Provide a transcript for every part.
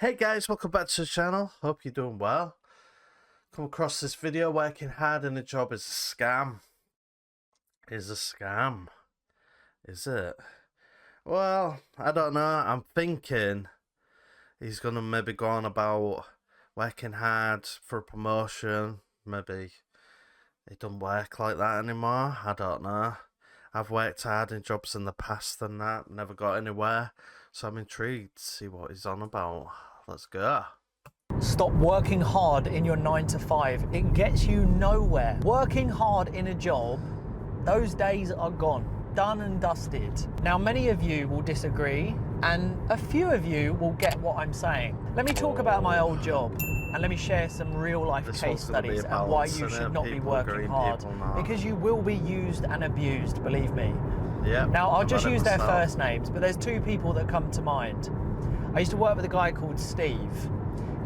Hey guys, welcome back to the channel. Hope you're doing well. Come across this video. Working hard in a job is a scam. Is a scam. Is it? Well, I don't know. I'm thinking he's gonna maybe go on about working hard for a promotion. Maybe it don't work like that anymore. I don't know. I've worked hard in jobs in the past and that, never got anywhere. So I'm intrigued to see what he's on about. Let's go. Stop working hard in your 9 to 5. It gets you nowhere. Working hard in a job, those days are gone. Done and dusted. Now, many of you will disagree, and a few of you will get what I'm saying. Let me talk about my old job, and let me share some real life case studies and why you should not be working hard. Because you will be used and abused, believe me. Yeah. Now, I'll just use their first names, but there's two people that come to mind. I used to work with a guy called Steve.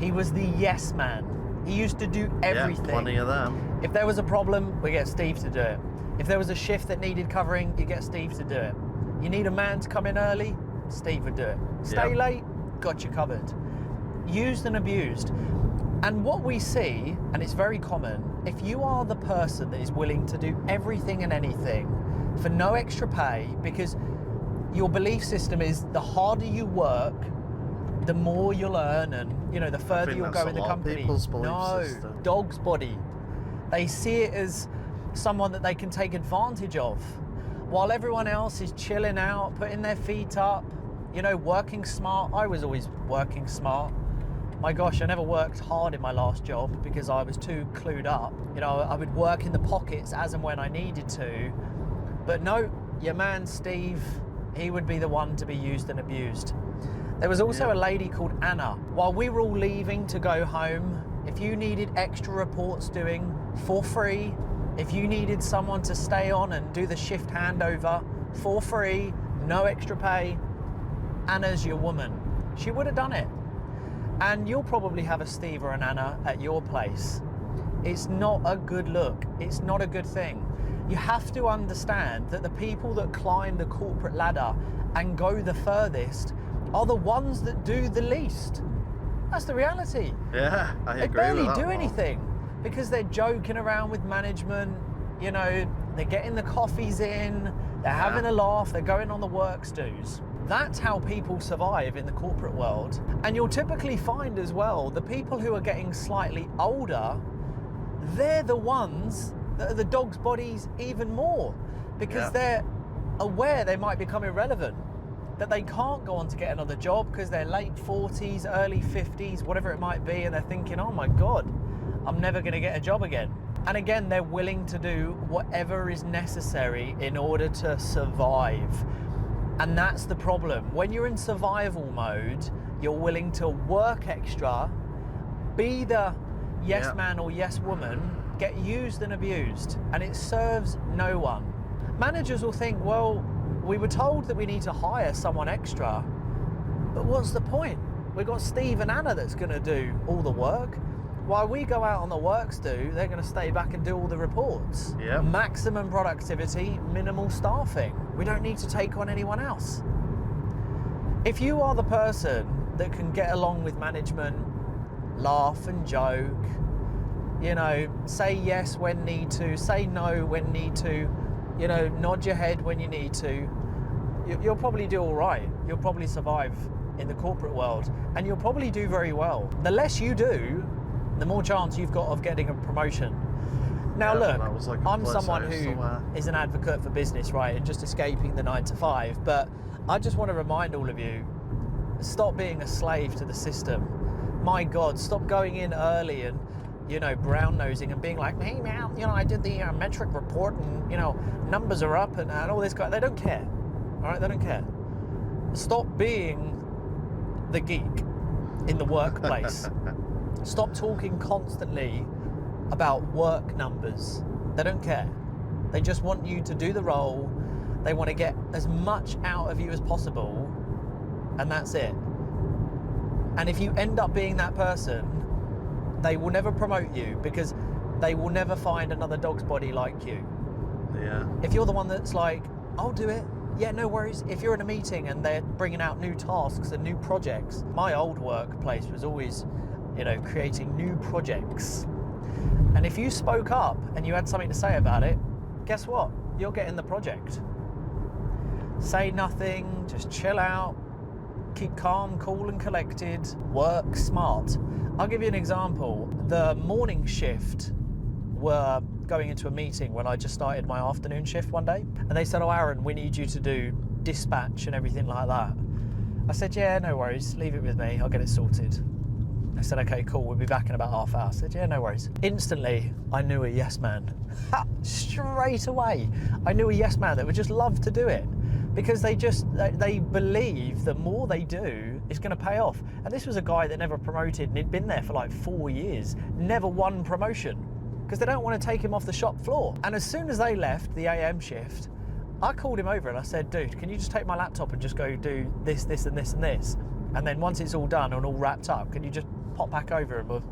He was the yes man. He used to do everything. Yeah, plenty of them. If there was a problem, we get Steve to do it. If there was a shift that needed covering, you get Steve to do it. You need a man to come in early, Steve would do it. Stay late, got you covered. Used and abused. And what we see, and it's very common, if you are the person that is willing to do everything and anything for no extra pay, because your belief system is the harder you work, the more you'll earn, and you know, the further you'll go in the company. No, dog's body. They see it as someone that they can take advantage of, while everyone else is chilling out, putting their feet up, you know, working smart. I was always working smart. My gosh, I never worked hard in my last job because I was too clued up. You know, I would work in the pockets as and when I needed to. But no, your man Steve, he would be the one to be used and abused. There was also a lady called Anna. While we were all leaving to go home, if you needed extra reports doing for free, if you needed someone to stay on and do the shift handover for free, no extra pay, Anna's your woman. She would have done it. And you'll probably have a Steve or an Anna at your place. It's not a good look. It's not a good thing. You have to understand that the people that climb the corporate ladder and go the furthest are the ones that do the least. That's the reality. Yeah, I agree with that. They barely do anything because they're joking around with management, you know, they're getting the coffees in, they're having a laugh, they're going on the work stews. That's how people survive in the corporate world. And you'll typically find as well, the people who are getting slightly older, they're the ones that are the dog's bodies even more, because they're aware they might become irrelevant, that they can't go on to get another job because they're late 40s, early 50s, whatever it might be, and they're thinking, oh my God, I'm never going to get a job again. And again, they're willing to do whatever is necessary in order to survive. And that's the problem. When you're in survival mode, you're willing to work extra, be the yes man or yes woman, get used and abused, and it serves no one. Managers will think, well, we were told that we need to hire someone extra, but what's the point? We've got Steve and Anna that's going to do all the work. While we go out on the work stew, they're going to stay back and do all the reports. Maximum productivity, minimal staffing. We don't need to take on anyone else. If you are the person that can get along with management, laugh and joke, you know, say yes when need to, say no when need to, you know, nod your head when you need to, you'll probably do all right. You'll probably survive in the corporate world, and you'll probably do very well. The less you do, the more chance you've got of getting a promotion. Now look, I'm someone who is an advocate for business, right, and just escaping the 9 to 5, but I just want to remind all of you, stop being a slave to the system. My God, stop going in early and, you know, brown nosing and being like, hey man, you know, I did the metric report and, you know, numbers are up and all this kind. They don't care, all right? They don't care. Stop being the geek in the workplace. Stop talking constantly about work numbers. They don't care. They just want you to do the role. They want to get as much out of you as possible, and that's it. And if you end up being that person, they will never promote you because they will never find another dog's body like you. Yeah. If you're the one that's like, I'll do it, Yeah, no worries. If you're in a meeting and they're bringing out new tasks and new projects, my old workplace was always, creating new projects. And if you spoke up and you had something to say about it, guess what? You're getting the project. Say nothing, just chill out, keep calm, cool and collected, work smart. I'll give you an example. The morning shift were going into a meeting when I just started my afternoon shift one day, and they said, "Oh, Aaron, we need you to do dispatch and everything like that." I said, "Yeah, no worries, leave it with me, I'll get it sorted." I said, "Okay, cool, we'll be back in about half hour." I said, "Yeah, no worries." Instantly, I knew a yes man. Straight away, I knew a yes man that would just love to do it, because they believe the more they do, it's going to pay off. And this was a guy that never promoted, and he'd been there for like 4 years, never won promotion, because they don't want to take him off the shop floor. And as soon as they left the AM shift, I called him over and I said, "Dude, can you just take my laptop and just go do this, this, and this, and this? And then once it's all done and all wrapped up, can you just pop back over and we'll,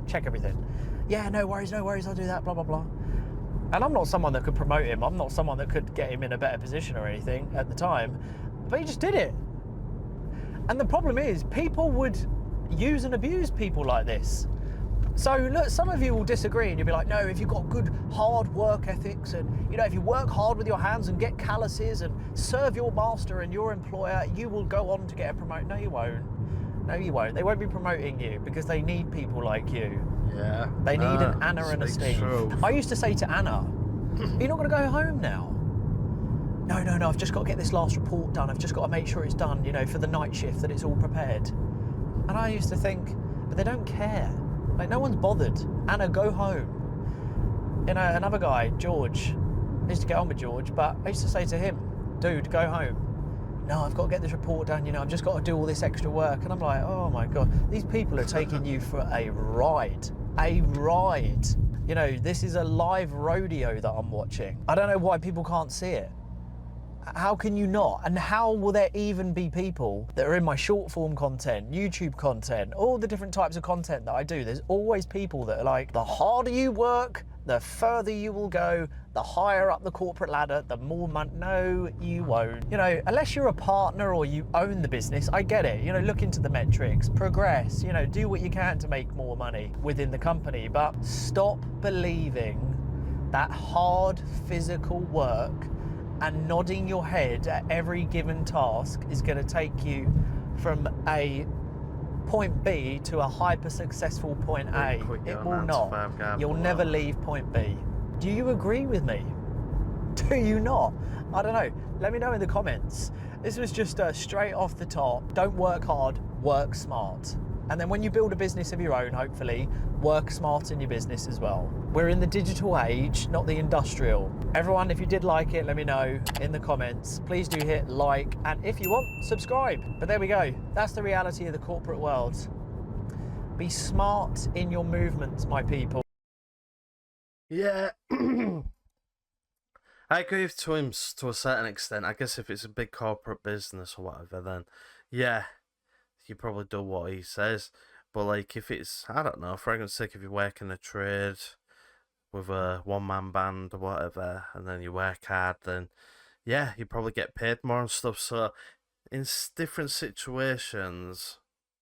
check everything?" "Yeah, no worries, I'll do that, blah, blah, blah." And I'm not someone that could promote him. I'm not someone that could get him in a better position or anything at the time, but he just did it. And the problem is, people would use and abuse people like this. So look, some of you will disagree and you'll be like, "No, if you've got good hard work ethics and, if you work hard with your hands and get calluses and serve your master and your employer, you will go on to get a promotion." No, you won't. No, you won't. They won't be promoting you because they need people like you. Yeah. They need an Anna and a Steve. I used to say to Anna, "You're not going to go home now?" No, I've just got to get this last report done. I've just got to make sure it's done, for the night shift, that it's all prepared." And I used to think, but they don't care. Like, no one's bothered. "Anna, go home." Another guy, George, I used to get on with George, but I used to say to him, "Dude, go home." "No, I've got to get this report done, I've just got to do all this extra work." And I'm like, oh my God, these people are taking you for a ride. A ride. This is a live rodeo that I'm watching. I don't know why people can't see it. How can you not? And how will there even be people that are in my short form content, YouTube content, all the different types of content that I do? There's always people that are like, the harder you work, the further you will go, the higher up the corporate ladder, the more money. No, you won't. Unless you're a partner or you own the business, I get it. Look into the metrics, progress, do what you can to make more money within the company. But stop believing that hard physical work and nodding your head at every given task is going to take you from a point B to a hyper successful point A. It will not. You'll never leave point B. Do you agree with me? Do you not? I don't know. Let me know in the comments. This was just straight off the top. Don't work hard, work smart. And then when you build a business of your own, hopefully, work smart in your business as well. We're in the digital age, not the industrial. Everyone, if you did like it, let me know in the comments. Please do hit like, and if you want, subscribe. But there we go. That's the reality of the corporate world. Be smart in your movements, my people. Yeah. I agree with Twims to a certain extent. I guess if it's a big corporate business or whatever, then yeah, you probably do what he says. But like, if it's, I don't know, for argument's sake, if you work in a trade with a one-man band or whatever, and then you work hard, then yeah, you probably get paid more and stuff. So in different situations,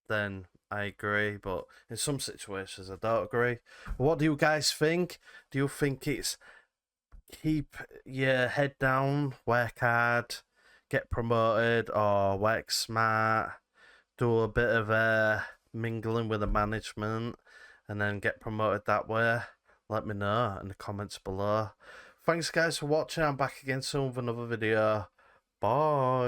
then I agree, but in some situations I don't agree. What do you guys think? Do you think it's keep your head down, work hard, get promoted, or work smart, do a bit of mingling with the management, and then get promoted that way? Let me know in the comments below. Thanks guys for watching. I'm back again soon with another video. Bye.